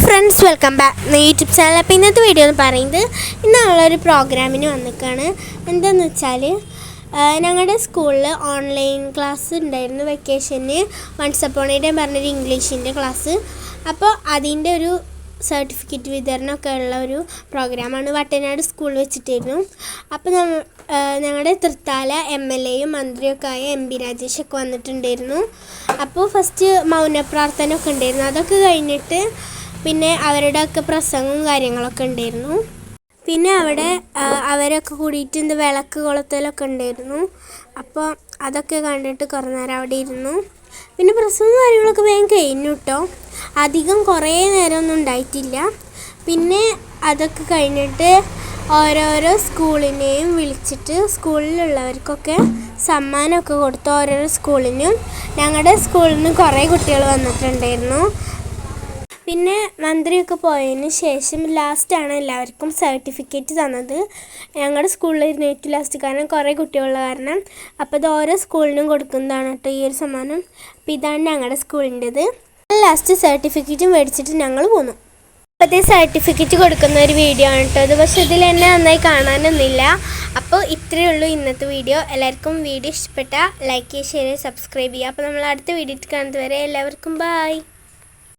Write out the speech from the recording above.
Friends, welcome back YouTube channel. അപ്പോൾ ഇന്നത്തെ video എന്ന് പറയുന്നത് ഇന്നുള്ളൊരു പ്രോഗ്രാമിന് വന്നിക്കാണ്. എന്താണെന്ന് വെച്ചാൽ ഞങ്ങളുടെ സ്കൂളിൽ ഓൺലൈൻ ക്ലാസ് ഉണ്ടായിരുന്നു വെക്കേഷന്. വൺസ് അപ്പോൺ എ ടൈം പറഞ്ഞൊരു ഇംഗ്ലീഷിൻ്റെ ക്ലാസ്. അപ്പോൾ അതിൻ്റെ ഒരു സർട്ടിഫിക്കറ്റ് വിതരണമൊക്കെ ഉള്ള ഒരു പ്രോഗ്രാമാണ് വട്ടനാട് സ്കൂളിൽ വെച്ചിട്ടായിരുന്നു. അപ്പോൾ ഞങ്ങളുടെ തൃത്താല MLAയും മന്ത്രിയൊക്കെ ആയ MP രാജേഷൊക്കെ വന്നിട്ടുണ്ടായിരുന്നു. അപ്പോൾ ഫസ്റ്റ് മൗനപ്രാർത്ഥന ഒക്കെ ഉണ്ടായിരുന്നു. അതൊക്കെ കഴിഞ്ഞിട്ട് പിന്നെ അവരുടെയൊക്കെ പ്രസംഗവും കാര്യങ്ങളൊക്കെ ഉണ്ടായിരുന്നു. പിന്നെ അവിടെ അവരൊക്കെ കൂടിയിട്ട് വിളക്ക് കൊളുത്തലൊക്കെ ഉണ്ടായിരുന്നു. അപ്പോൾ അതൊക്കെ കണ്ടിട്ട് കുറേ നേരം അവിടെ ഇരുന്നു. പിന്നെ പ്രസംഗവും കാര്യങ്ങളൊക്കെ വേഗം കഴിഞ്ഞു കേട്ടോ. അധികം കുറേ നേരമൊന്നും ഉണ്ടായിട്ടില്ല. പിന്നെ അതൊക്കെ കഴിഞ്ഞിട്ട് ഓരോരോ സ്കൂളിനെയും വിളിച്ചിട്ട് സ്കൂളിലുള്ളവർക്കൊക്കെ സമ്മാനമൊക്കെ കൊടുത്തു. ഓരോരോ സ്കൂളിനും ഞങ്ങളുടെ സ്കൂളിൽ നിന്ന് കുറേ കുട്ടികൾ വന്നിട്ടുണ്ടായിരുന്നു. പിന്നെ മന്ത്രിയൊക്കെ പോയതിന് ശേഷം ലാസ്റ്റാണ് എല്ലാവർക്കും സർട്ടിഫിക്കറ്റ് തന്നത്. ഞങ്ങളുടെ സ്കൂളിൽ ഏറ്റവും ലാസ്റ്റ്, കാരണം കുറേ കുട്ടികളുള്ള കാരണം. അപ്പോൾ ഇത് ഓരോ സ്കൂളിനും കൊടുക്കുന്നതാണ് കേട്ടോ ഈ ഒരു സമ്മാനം. അപ്പോൾ ഇതാണ് ഞങ്ങളുടെ സ്കൂളിൻ്റെത്. ലാസ്റ്റ് സർട്ടിഫിക്കറ്റും മേടിച്ചിട്ട് ഞങ്ങൾ പോന്നു. അപ്പോഴത്തെ സർട്ടിഫിക്കറ്റ് കൊടുക്കുന്ന ഒരു വീഡിയോ ആണ് കേട്ടോ അത്. പക്ഷേ ഇതിൽ എന്നെ നന്നായി കാണാനൊന്നുമില്ല. അപ്പോൾ ഇത്രയേ ഉള്ളൂ ഇന്നത്തെ വീഡിയോ. എല്ലാവർക്കും വീഡിയോ ഇഷ്ടപ്പെട്ടാൽ ലൈക്ക് ചെയ്യുക, ഷെയർ ചെയ്യുക, സബ്സ്ക്രൈബ് ചെയ്യുക. അപ്പോൾ നമ്മൾ അടുത്ത വീഡിയോ കാണുന്നത് വരെ എല്ലാവർക്കും ബൈ.